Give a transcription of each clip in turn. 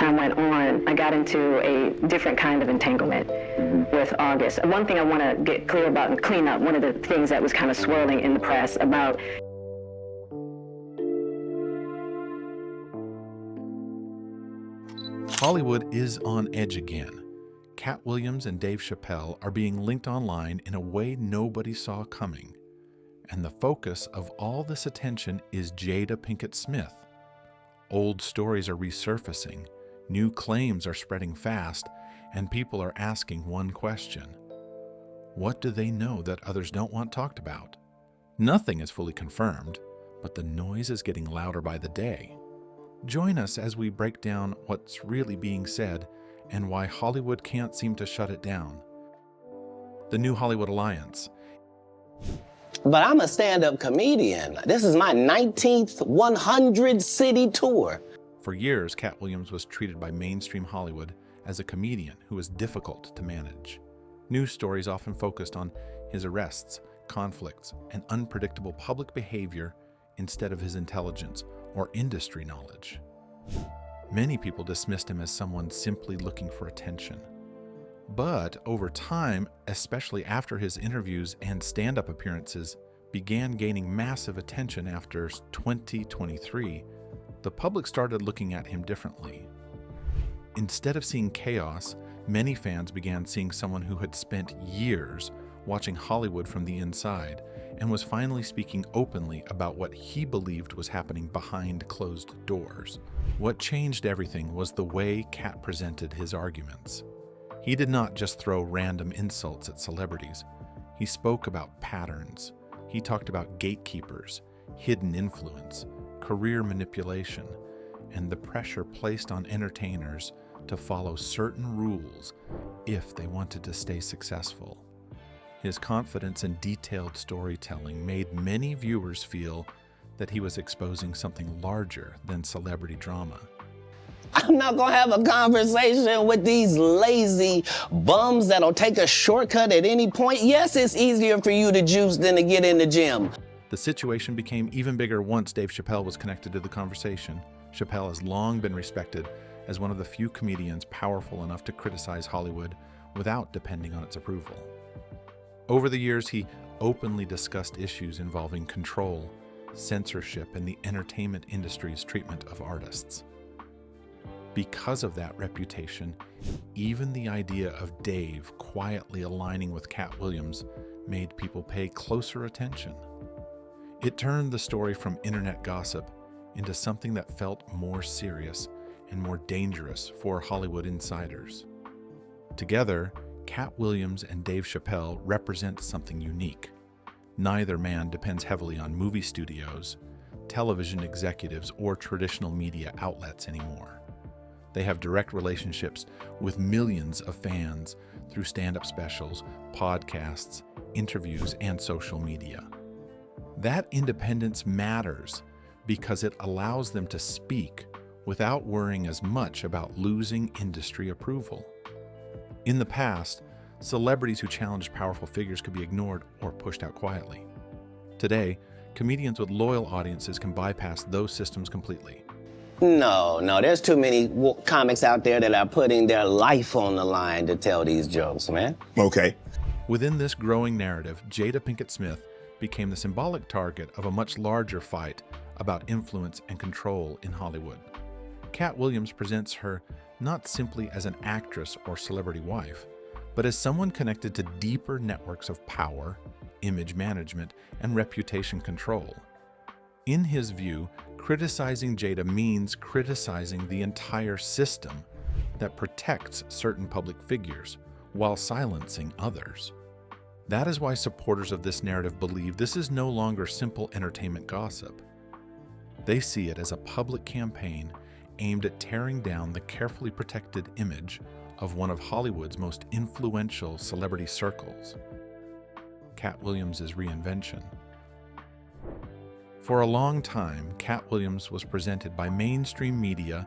time went on, I got into a different kind of entanglement with August. One thing I want to get clear about and clean up, one of the things that was kind of swirling in the press about Hollywood is on edge again. Katt Williams and Dave Chappelle are being linked online in a way nobody saw coming. And the focus of all this attention is Jada Pinkett Smith. Old stories are resurfacing, new claims are spreading fast, and people are asking one question. What do they know that others don't want talked about? Nothing is fully confirmed, but the noise is getting louder by the day. Join us as we break down what's really being said and why Hollywood can't seem to shut it down. The New Hollywood Alliance. But I'm a stand-up comedian. This is my 19th 100-city tour. For years, Katt Williams was treated by mainstream Hollywood as a comedian who was difficult to manage. News stories often focused on his arrests, conflicts, and unpredictable public behavior instead of his intelligence or industry knowledge. Many people dismissed him as someone simply looking for attention. But over time, especially after his interviews and stand-up appearances began gaining massive attention after 2023, the public started looking at him differently. Instead of seeing chaos, many fans began seeing someone who had spent years watching Hollywood from the inside and was finally speaking openly about what he believed was happening behind closed doors. What changed everything was the way Katt presented his arguments. He did not just throw random insults at celebrities. He spoke about patterns. He talked about gatekeepers, hidden influence, career manipulation, and the pressure placed on entertainers to follow certain rules if they wanted to stay successful. His confidence and detailed storytelling made many viewers feel that he was exposing something larger than celebrity drama. I'm not gonna have a conversation with these lazy bums that'll take a shortcut at any point. Yes, it's easier for you to juice than to get in the gym. The situation became even bigger once Dave Chappelle was connected to the conversation. Chappelle has long been respected as one of the few comedians powerful enough to criticize Hollywood without depending on its approval. Over the years, he openly discussed issues involving control, censorship, and the entertainment industry's treatment of artists. Because of that reputation, even the idea of Dave quietly aligning with Katt Williams made people pay closer attention. It turned the story from internet gossip into something that felt more serious and more dangerous for Hollywood insiders. Together, Katt Williams and Dave Chappelle represent something unique. Neither man depends heavily on movie studios, television executives, or traditional media outlets anymore. They have direct relationships with millions of fans through stand-up specials, podcasts, interviews, and social media. That independence matters because it allows them to speak without worrying as much about losing industry approval. In the past, celebrities who challenged powerful figures could be ignored or pushed out quietly. Today, comedians with loyal audiences can bypass those systems completely. No, there's too many comics out there that are putting their life on the line to tell these jokes, man. Okay. Within this growing narrative, Jada Pinkett Smith became the symbolic target of a much larger fight about influence and control in Hollywood. Katt Williams presents her not simply as an actress or celebrity wife, but as someone connected to deeper networks of power, image management, and reputation control. In his view, criticizing Jada means criticizing the entire system that protects certain public figures while silencing others. That is why supporters of this narrative believe this is no longer simple entertainment gossip. They see it as a public campaign aimed at tearing down the carefully protected image of one of Hollywood's most influential celebrity circles, Katt Williams' reinvention. For a long time, Katt Williams was presented by mainstream media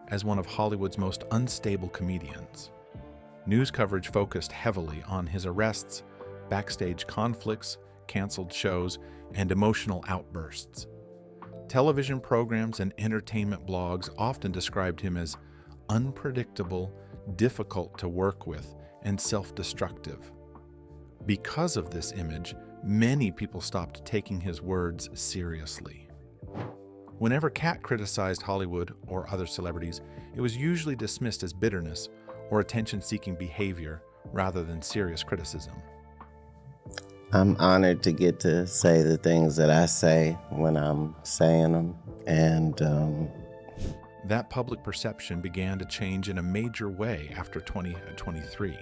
as one of Hollywood's most unstable comedians. News coverage focused heavily on his arrests, backstage conflicts, canceled shows, and emotional outbursts. Television programs and entertainment blogs often described him as unpredictable, difficult to work with, and self-destructive. Because of this image, many people stopped taking his words seriously. Whenever Katt criticized Hollywood or other celebrities, it was usually dismissed as bitterness or attention-seeking behavior rather than serious criticism. I'm honored to get to say the things that I say when I'm saying them, and that public perception began to change in a major way after 2023.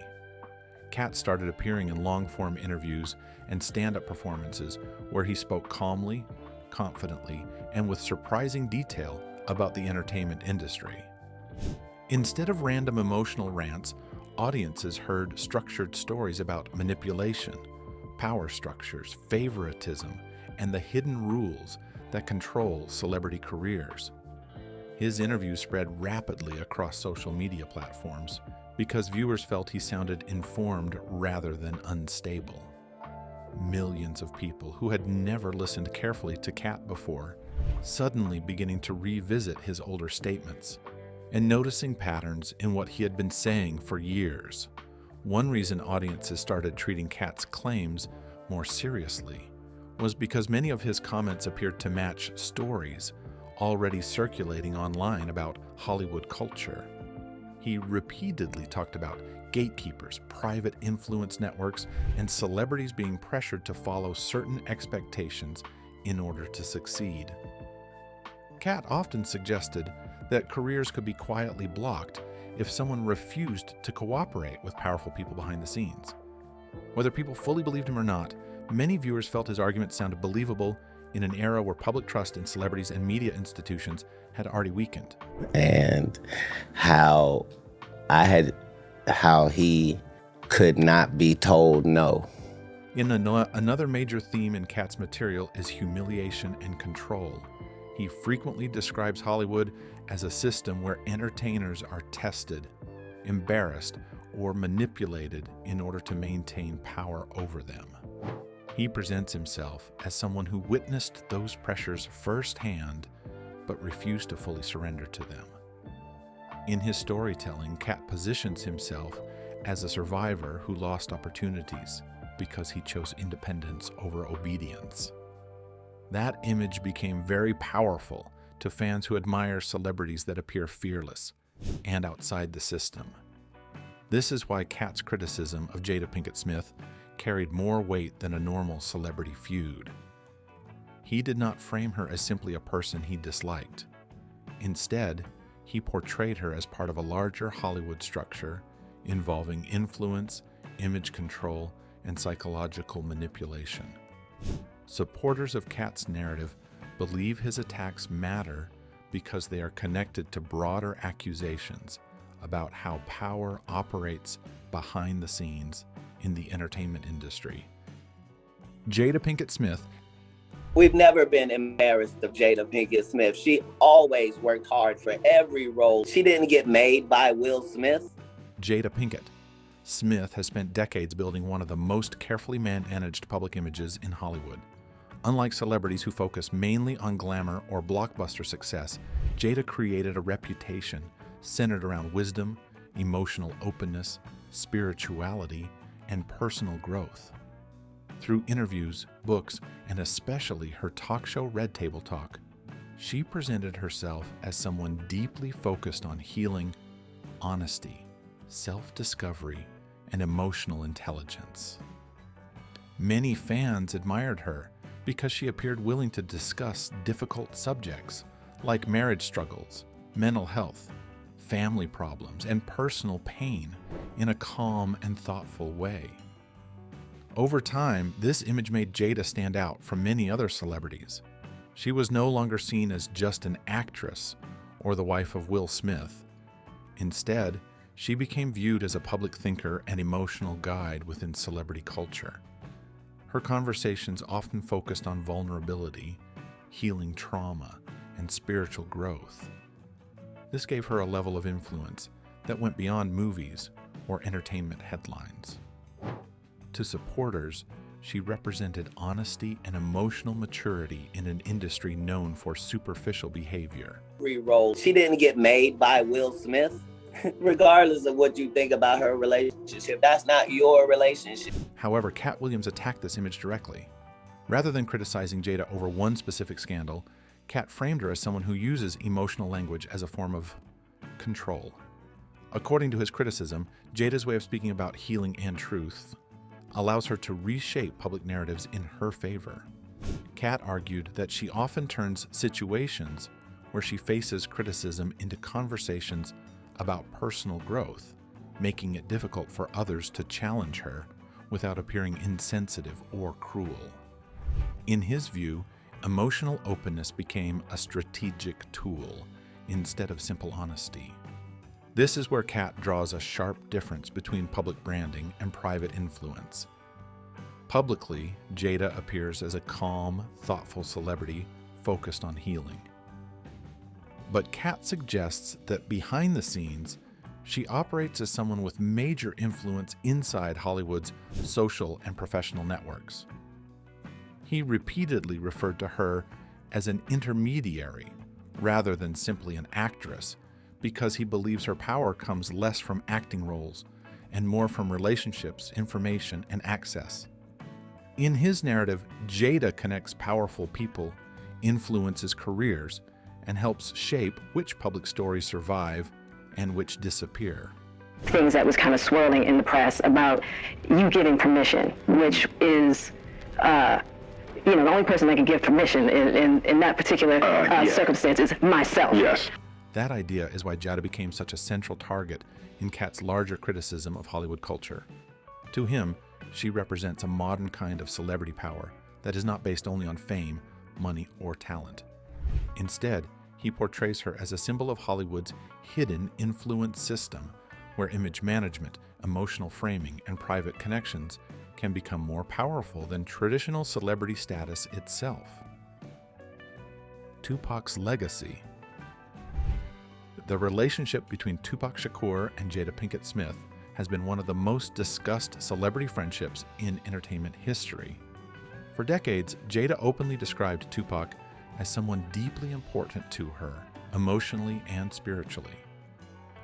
Katt started appearing in long-form interviews and stand-up performances where he spoke calmly, confidently, and with surprising detail about the entertainment industry. Instead of random emotional rants, audiences heard structured stories about manipulation, power structures, favoritism, and the hidden rules that control celebrity careers. His interviews spread rapidly across social media platforms because viewers felt he sounded informed rather than unstable. Millions of people who had never listened carefully to Katt before suddenly beginning to revisit his older statements and noticing patterns in what he had been saying for years. One reason audiences started treating Katt's claims more seriously was because many of his comments appeared to match stories already circulating online about Hollywood culture. He repeatedly talked about gatekeepers, private influence networks, and celebrities being pressured to follow certain expectations in order to succeed. Katt often suggested that careers could be quietly blocked if someone refused to cooperate with powerful people behind the scenes. Whether people fully believed him or not, many viewers felt his argument sounded believable in an era where public trust in celebrities and media institutions had already weakened. And how he could not be told no. Another major theme in Katt's material is humiliation and control. He frequently describes Hollywood as a system where entertainers are tested, embarrassed, or manipulated in order to maintain power over them. He presents himself as someone who witnessed those pressures firsthand, but refused to fully surrender to them. In his storytelling, Katt positions himself as a survivor who lost opportunities because he chose independence over obedience. That image became very powerful to fans who admire celebrities that appear fearless and outside the system. This is why Katt's criticism of Jada Pinkett Smith carried more weight than a normal celebrity feud. He did not frame her as simply a person he disliked. Instead, he portrayed her as part of a larger Hollywood structure involving influence, image control, and psychological manipulation. Supporters of Katt's narrative believe his attacks matter because they are connected to broader accusations about how power operates behind the scenes in the entertainment industry. Jada Pinkett Smith. We've never been embarrassed of Jada Pinkett Smith. She always worked hard for every role. She didn't get made by Will Smith. Jada Pinkett Smith has spent decades building one of the most carefully managed public images in Hollywood. Unlike celebrities who focus mainly on glamour or blockbuster success, Jada created a reputation centered around wisdom, emotional openness, spirituality, and personal growth. Through interviews, books, and especially her talk show Red Table Talk, she presented herself as someone deeply focused on healing, honesty, self-discovery, and emotional intelligence. Many fans admired her because she appeared willing to discuss difficult subjects like marriage struggles, mental health, family problems, and personal pain in a calm and thoughtful way. Over time, this image made Jada stand out from many other celebrities. She was no longer seen as just an actress or the wife of Will Smith. Instead, she became viewed as a public thinker and emotional guide within celebrity culture. Her conversations often focused on vulnerability, healing trauma, and spiritual growth. This gave her a level of influence that went beyond movies or entertainment headlines. To supporters, she represented honesty and emotional maturity in an industry known for superficial behavior. Every role. She didn't get made by Will Smith. regardless of what you think about her relationship. That's not your relationship. However, Katt Williams attacked this image directly. Rather than criticizing Jada over one specific scandal, Katt framed her as someone who uses emotional language as a form of control. According to his criticism, Jada's way of speaking about healing and truth allows her to reshape public narratives in her favor. Katt argued that she often turns situations where she faces criticism into conversations about personal growth, making it difficult for others to challenge her without appearing insensitive or cruel. In his view, emotional openness became a strategic tool instead of simple honesty. This is where Katt draws a sharp difference between public branding and private influence. Publicly, Jada appears as a calm, thoughtful celebrity focused on healing. But Katt suggests that behind the scenes, she operates as someone with major influence inside Hollywood's social and professional networks. He repeatedly referred to her as an intermediary rather than simply an actress, because he believes her power comes less from acting roles and more from relationships, information, and access. In his narrative, Jada connects powerful people, influences careers, and helps shape which public stories survive and which disappear. Things that was kind of swirling in the press about you giving permission, which is, the only person that can give permission in that particular circumstance is myself. Yes. That idea is why Jada became such a central target in Katt's larger criticism of Hollywood culture. To him, she represents a modern kind of celebrity power that is not based only on fame, money, or talent. Instead, he portrays her as a symbol of Hollywood's hidden influence system, where image management, emotional framing, and private connections can become more powerful than traditional celebrity status itself. Tupac's legacy. The relationship between Tupac Shakur and Jada Pinkett Smith has been one of the most discussed celebrity friendships in entertainment history. For decades, Jada openly described Tupac as someone deeply important to her, emotionally and spiritually.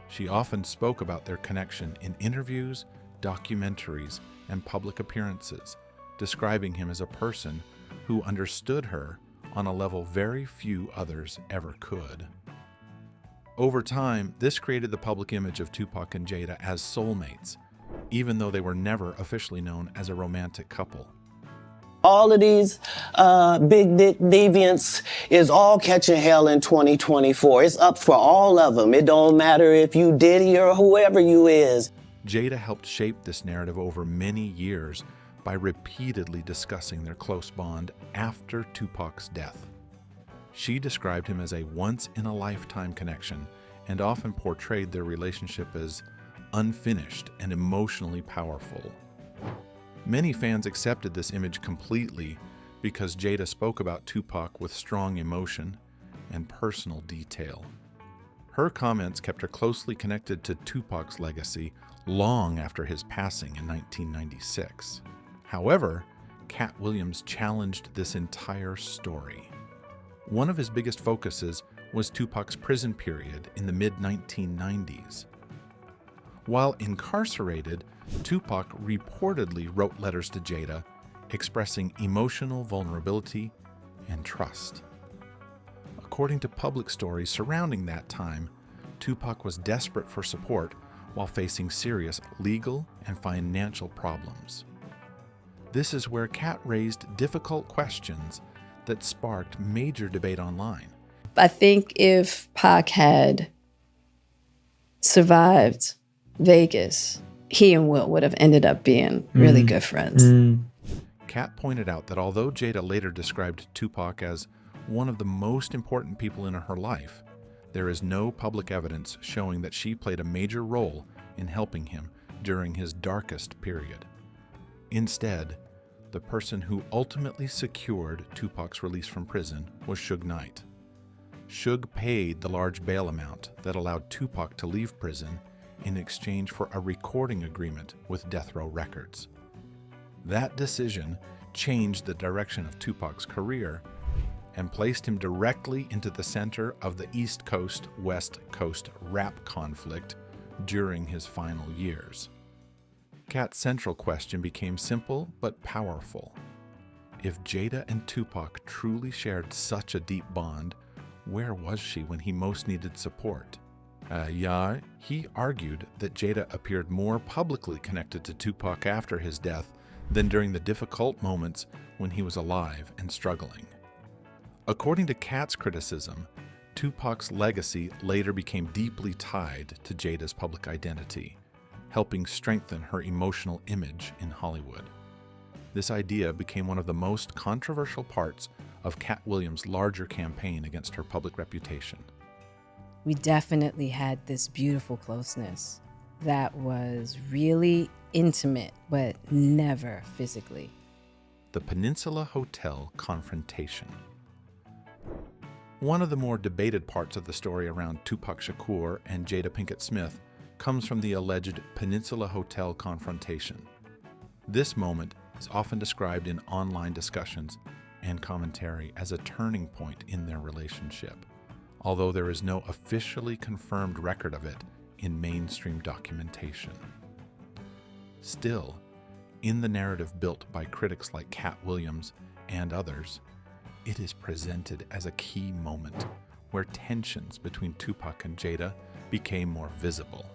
She often spoke about their connection in interviews, documentaries, and public appearances, describing him as a person who understood her on a level very few others ever could. Over time, this created the public image of Tupac and Jada as soulmates, even though they were never officially known as a romantic couple. All of these big dick deviants is all catching hell in 2024. It's up for all of them. It don't matter if you Diddy or whoever you is. Jada helped shape this narrative over many years by repeatedly discussing their close bond after Tupac's death. She described him as a once-in-a-lifetime connection and often portrayed their relationship as unfinished and emotionally powerful. Many fans accepted this image completely because Jada spoke about Tupac with strong emotion and personal detail. Her comments kept her closely connected to Tupac's legacy long after his passing in 1996. However, Katt Williams challenged this entire story. One of his biggest focuses was Tupac's prison period in the mid-1990s. While incarcerated, Tupac reportedly wrote letters to Jada expressing emotional vulnerability and trust. According to public stories surrounding that time, Tupac was desperate for support while facing serious legal and financial problems. This is where Katt raised difficult questions that sparked major debate online. I think if Pac had survived Vegas, he and Will would have ended up being really good friends. Katt pointed out that although Jada later described Tupac as one of the most important people in her life, there is no public evidence showing that she played a major role in helping him during his darkest period. Instead, the person who ultimately secured Tupac's release from prison was Suge Knight. Suge paid the large bail amount that allowed Tupac to leave prison in exchange for a recording agreement with Death Row Records. That decision changed the direction of Tupac's career and placed him directly into the center of the East Coast-West Coast rap conflict during his final years. Katt's central question became simple but powerful. If Jada and Tupac truly shared such a deep bond, where was she when he most needed support? He argued that Jada appeared more publicly connected to Tupac after his death than during the difficult moments when he was alive and struggling. According to Katt's criticism, Tupac's legacy later became deeply tied to Jada's public identity, helping strengthen her emotional image in Hollywood. This idea became one of the most controversial parts of Katt Williams' larger campaign against her public reputation. We definitely had this beautiful closeness that was really intimate, but never physically. The Peninsula Hotel confrontation. One of the more debated parts of the story around Tupac Shakur and Jada Pinkett Smith comes from the alleged Peninsula Hotel confrontation. This moment is often described in online discussions and commentary as a turning point in their relationship, although there is no officially confirmed record of it in mainstream documentation. Still, in the narrative built by critics like Katt Williams and others, it is presented as a key moment where tensions between Tupac and Jada became more visible.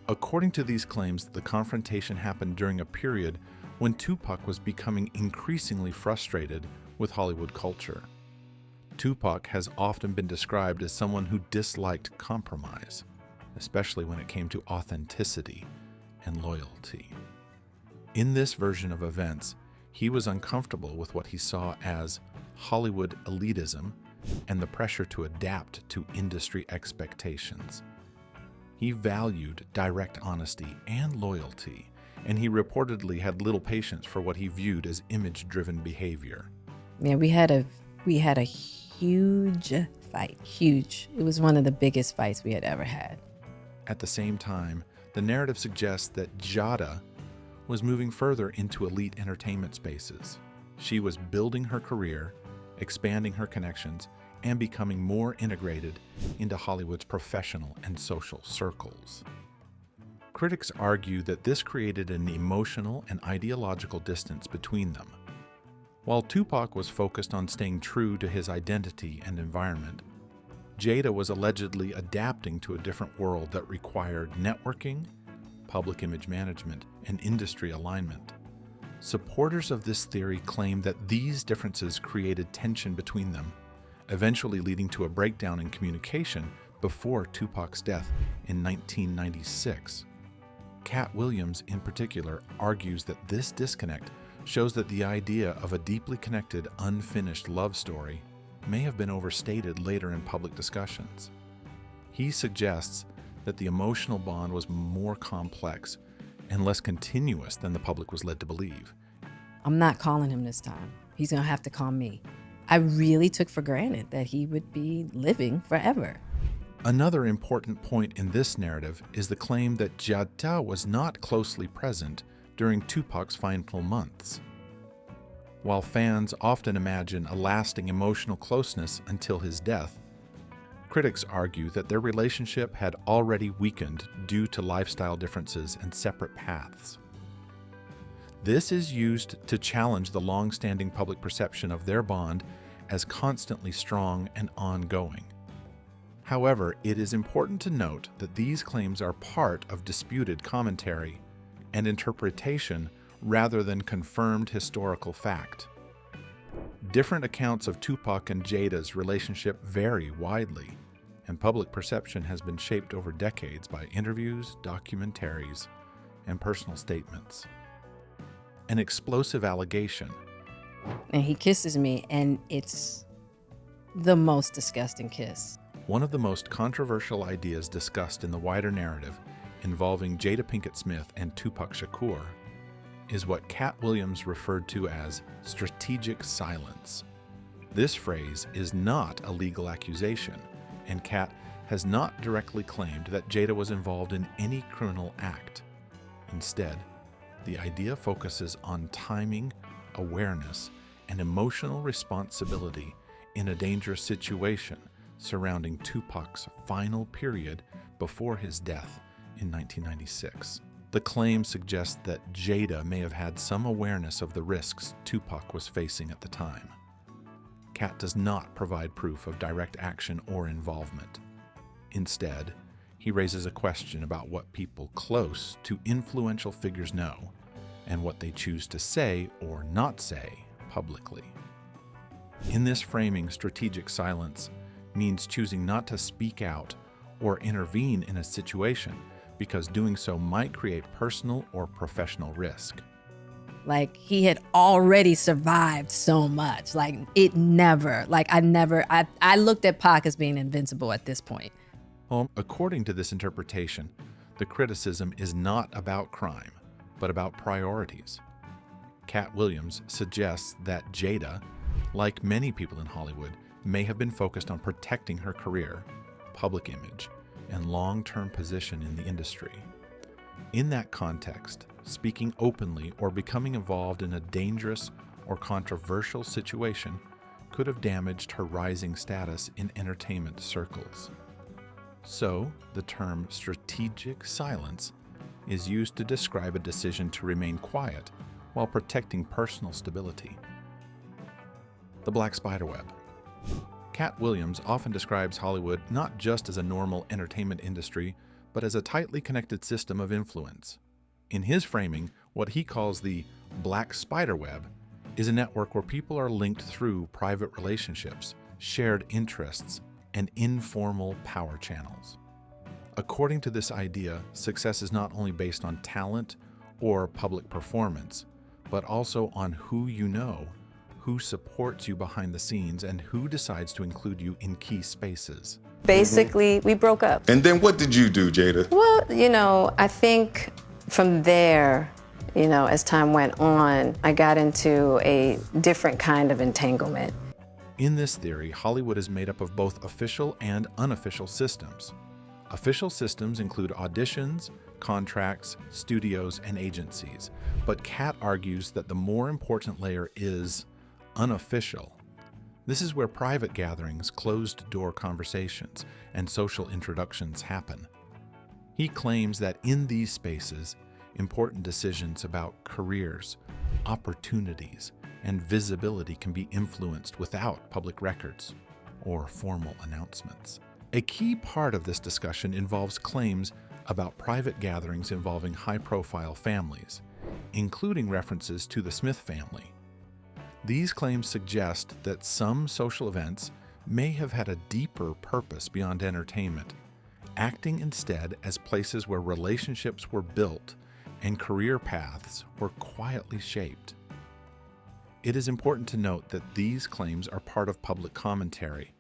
According to these claims, the confrontation happened during a period when Tupac was becoming increasingly frustrated with Hollywood culture. Tupac has often been described as someone who disliked compromise, especially when it came to authenticity and loyalty. In this version of events, he was uncomfortable with what he saw as Hollywood elitism and the pressure to adapt to industry expectations. He valued direct honesty and loyalty, and he reportedly had little patience for what he viewed as image-driven behavior. Man, we had a huge fight. Huge. It was one of the biggest fights we had ever had. At the same time, the narrative suggests that Jada was moving further into elite entertainment spaces. She was building her career, expanding her connections, and becoming more integrated into Hollywood's professional and social circles. Critics argue that this created an emotional and ideological distance between them. While Tupac was focused on staying true to his identity and environment, Jada was allegedly adapting to a different world that required networking, public image management, and industry alignment. Supporters of this theory claim that these differences created tension between them, eventually leading to a breakdown in communication before Tupac's death in 1996. Katt Williams, in particular, argues that this disconnect shows that the idea of a deeply connected, unfinished love story may have been overstated later in public discussions. He suggests that the emotional bond was more complex and less continuous than the public was led to believe. I'm not calling him this time. He's gonna have to call me. I really took for granted that he would be living forever. Another important point in this narrative is the claim that Jada was not closely present during Tupac's final months. While fans often imagine a lasting emotional closeness until his death, critics argue that their relationship had already weakened due to lifestyle differences and separate paths. This is used to challenge the long-standing public perception of their bond as constantly strong and ongoing. However, it is important to note that these claims are part of disputed commentary and interpretation rather than confirmed historical fact. Different accounts of Tupac and Jada's relationship vary widely, and public perception has been shaped over decades by interviews, documentaries, and personal statements. An explosive allegation. And he kisses me, and it's the most disgusting kiss. One of the most controversial ideas discussed in the wider narrative involving Jada Pinkett Smith and Tupac Shakur is what Katt Williams referred to as strategic silence. This phrase is not a legal accusation, and Katt has not directly claimed that Jada was involved in any criminal act. Instead, the idea focuses on timing, awareness, and emotional responsibility in a dangerous situation surrounding Tupac's final period before his death in 1996. The claim suggests that Jada may have had some awareness of the risks Tupac was facing at the time. Katt does not provide proof of direct action or involvement. Instead, he raises a question about what people close to influential figures know and what they choose to say or not say publicly. In this framing, strategic silence means choosing not to speak out or intervene in a situation because doing so might create personal or professional risk. Like, he had already survived so much. Like, I looked at Pac as being invincible at this point. Well, according to this interpretation, the criticism is not about crime, but about priorities. Katt Williams suggests that Jada, like many people in Hollywood, may have been focused on protecting her career, public image, and long-term position in the industry. In that context, speaking openly or becoming involved in a dangerous or controversial situation could have damaged her rising status in entertainment circles. So, the term strategic silence is used to describe a decision to remain quiet while protecting personal stability. The Black Spiderweb. Katt Williams often describes Hollywood not just as a normal entertainment industry, but as a tightly connected system of influence. In his framing, what he calls the Black Spiderweb is a network where people are linked through private relationships, shared interests, and informal power channels. According to this idea, success is not only based on talent or public performance, but also on who you know, who supports you behind the scenes, and who decides to include you in key spaces. Basically, we broke up. And then what did you do, Jada? Well, I think from there, as time went on, I got into a different kind of entanglement. In this theory, Hollywood is made up of both official and unofficial systems. Official systems include auditions, contracts, studios, and agencies. But Katt argues that the more important layer is unofficial. This is where private gatherings, closed-door conversations, and social introductions happen. He claims that in these spaces, important decisions about careers, opportunities, and visibility can be influenced without public records or formal announcements. A key part of this discussion involves claims about private gatherings involving high-profile families, including references to the Smith family. These claims suggest that some social events may have had a deeper purpose beyond entertainment, acting instead as places where relationships were built and career paths were quietly shaped. It is important to note that these claims are part of public commentary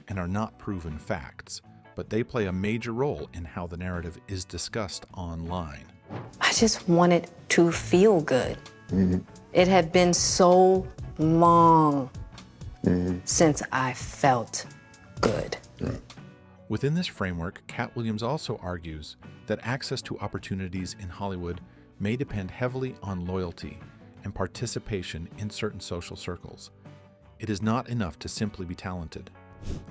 and are not proven facts, but they play a major role in how the narrative is discussed online. I just wanted to feel good. It had been so long since I felt good. Within this framework, Katt Williams also argues that access to opportunities in Hollywood may depend heavily on loyalty and participation in certain social circles. It is not enough to simply be talented.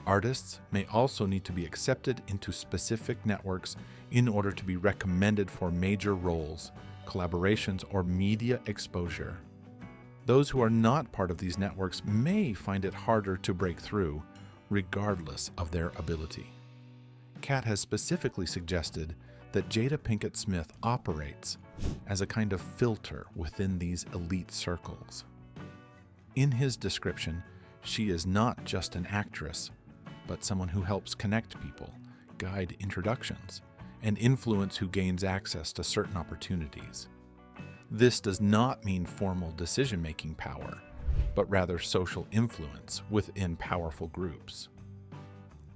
Artists may also need to be accepted into specific networks in order to be recommended for major roles, collaborations, or media exposure. Those who are not part of these networks may find it harder to break through, regardless of their ability. Katt has specifically suggested that Jada Pinkett Smith operates as a kind of filter within these elite circles. In his description, she is not just an actress, but someone who helps connect people, guide introductions, and influence who gains access to certain opportunities. This does not mean formal decision-making power, but rather social influence within powerful groups.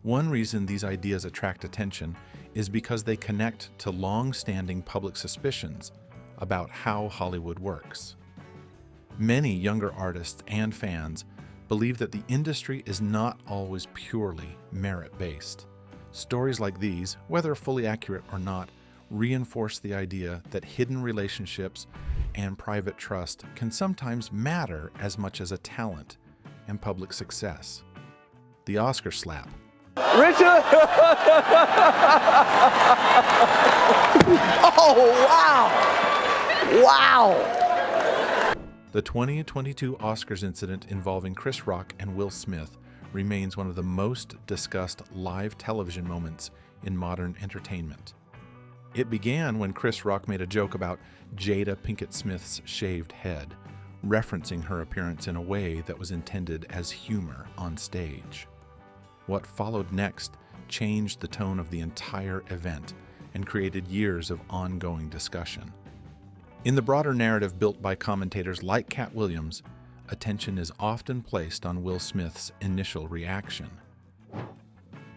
One reason these ideas attract attention is because they connect to long-standing public suspicions about how Hollywood works. Many younger artists and fans believe that the industry is not always purely merit-based. Stories like these, whether fully accurate or not, reinforce the idea that hidden relationships and private trust can sometimes matter as much as a talent and public success. The Oscar slap. Richard! Wow! The 2022 Oscars incident involving Chris Rock and Will Smith remains one of the most discussed live television moments in modern entertainment. It began when Chris Rock made a joke about Jada Pinkett Smith's shaved head, referencing her appearance in a way that was intended as humor on stage. What followed next changed the tone of the entire event and created years of ongoing discussion. In the broader narrative built by commentators like Katt Williams, attention is often placed on Will Smith's initial reaction.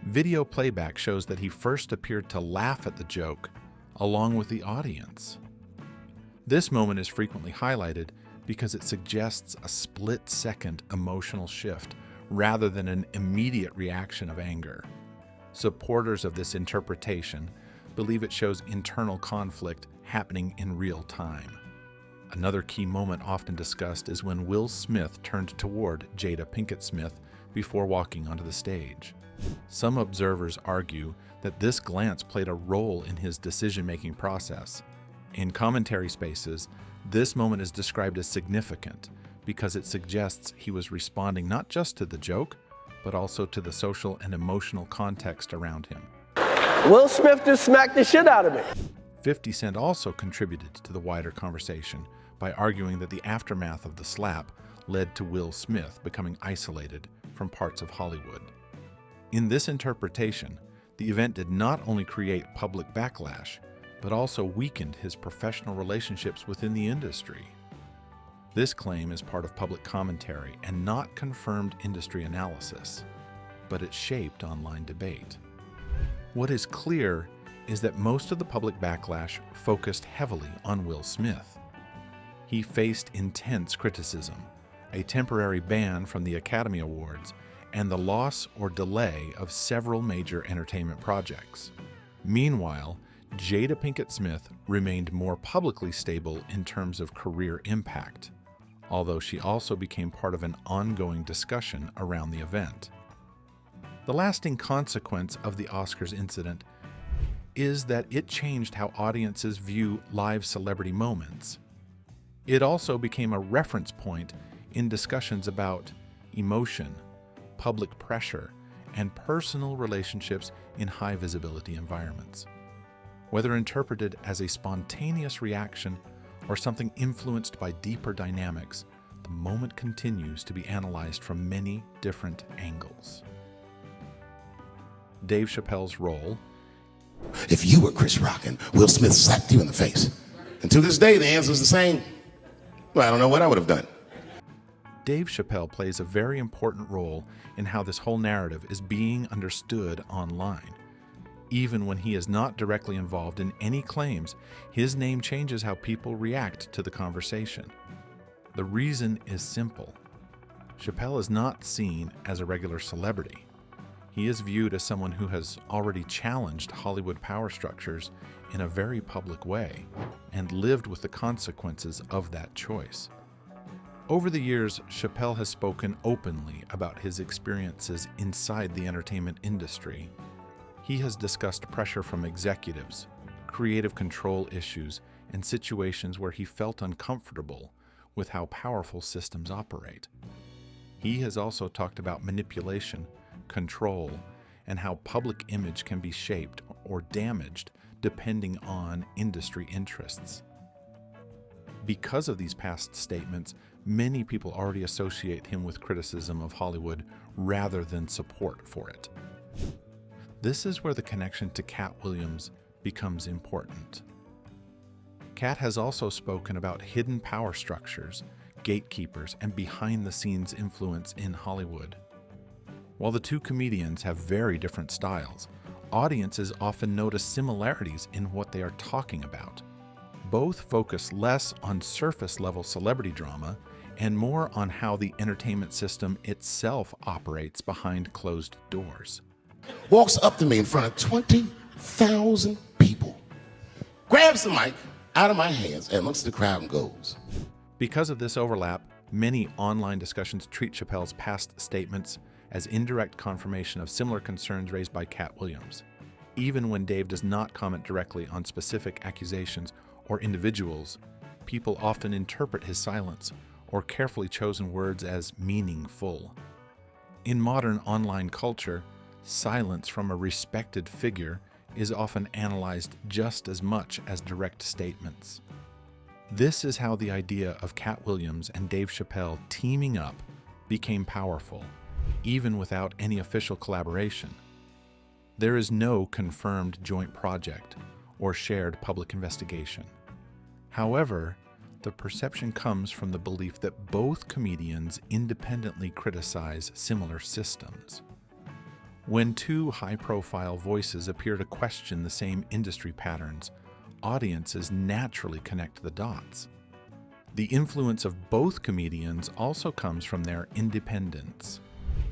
Video playback shows that he first appeared to laugh at the joke along with the audience. This moment is frequently highlighted because it suggests a split-second emotional shift rather than an immediate reaction of anger. Supporters of this interpretation believe it shows internal conflict happening in real time. Another key moment often discussed is when Will Smith turned toward Jada Pinkett Smith before walking onto the stage. Some observers argue that this glance played a role in his decision-making process. In commentary spaces, this moment is described as significant because it suggests he was responding not just to the joke, but also to the social and emotional context around him. Will Smith just smacked the shit out of me. 50 Cent also contributed to the wider conversation by arguing that the aftermath of the slap led to Will Smith becoming isolated from parts of Hollywood. In this interpretation, the event did not only create public backlash, but also weakened his professional relationships within the industry. This claim is part of public commentary and not confirmed industry analysis, but it shaped online debate. What is clear is that most of the public backlash focused heavily on Will Smith. He faced intense criticism, a temporary ban from the Academy Awards, and the loss or delay of several major entertainment projects. Meanwhile, Jada Pinkett Smith remained more publicly stable in terms of career impact, although she also became part of an ongoing discussion around the event. The lasting consequence of the Oscars incident is that it changed how audiences view live celebrity moments. It also became a reference point in discussions about emotion, public pressure, and personal relationships in high-visibility environments. Whether interpreted as a spontaneous reaction or something influenced by deeper dynamics, the moment continues to be analyzed from many different angles. Dave Chappelle's role. If you were Chris Rock and Will Smith slapped you in the face, and to this day the answer is the same. Well, I don't know what I would have done. Dave Chappelle plays a very important role in how this whole narrative is being understood online. Even when he is not directly involved in any claims, his name changes how people react to the conversation. The reason is simple. Chappelle is not seen as a regular celebrity. He is viewed as someone who has already challenged Hollywood power structures in a very public way and lived with the consequences of that choice. Over the years, Chappelle has spoken openly about his experiences inside the entertainment industry. He has discussed pressure from executives, creative control issues, and situations where he felt uncomfortable with how powerful systems operate. He has also talked about manipulation, control, and how public image can be shaped or damaged depending on industry interests. Because of these past statements, many people already associate him with criticism of Hollywood rather than support for it. This is where the connection to Katt Williams becomes important. Katt has also spoken about hidden power structures, gatekeepers, and behind-the-scenes influence in Hollywood. While the two comedians have very different styles, audiences often notice similarities in what they are talking about. Both focus less on surface-level celebrity drama and more on how the entertainment system itself operates behind closed doors. Walks up to me in front of 20,000 people, grabs the mic out of my hands and looks at the crowd and goes. Because of this overlap, many online discussions treat Chappelle's past statements as indirect confirmation of similar concerns raised by Katt Williams, even when Dave does not comment directly on specific accusations or individuals. people often interpret his silence or carefully chosen words as meaningful. In modern online culture, silence from a respected figure is often analyzed just as much as direct statements. This is how the idea of Katt Williams and Dave Chappelle teaming up became powerful, even without any official collaboration. There is no confirmed joint project or shared public investigation. However, the perception comes from the belief that both comedians independently criticize similar systems. When two high-profile voices appear to question the same industry patterns, audiences naturally connect the dots. The influence of both comedians also comes from their independence.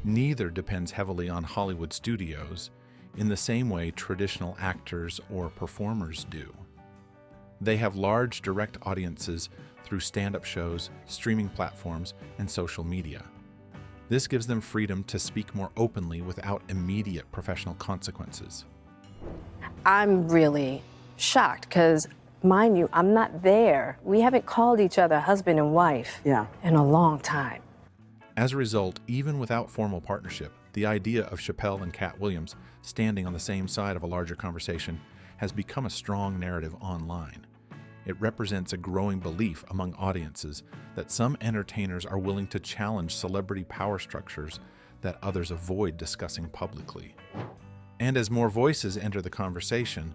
Neither depends heavily on Hollywood studios in the same way traditional actors or performers do. They have large direct audiences through stand-up shows, streaming platforms, and social media. This gives them freedom to speak more openly without immediate professional consequences. I'm really shocked because, mind you, I'm not there. We haven't called each other husband and wife in a long time. As a result, even without formal partnership, the idea of Chappelle and Katt Williams standing on the same side of a larger conversation has become a strong narrative online. It represents a growing belief among audiences that some entertainers are willing to challenge celebrity power structures that others avoid discussing publicly. And as more voices enter the conversation,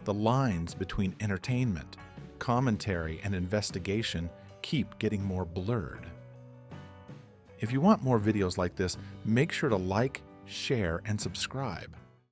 the lines between entertainment, commentary, and investigation keep getting more blurred. If you want more videos like this, make sure to like, share, and subscribe.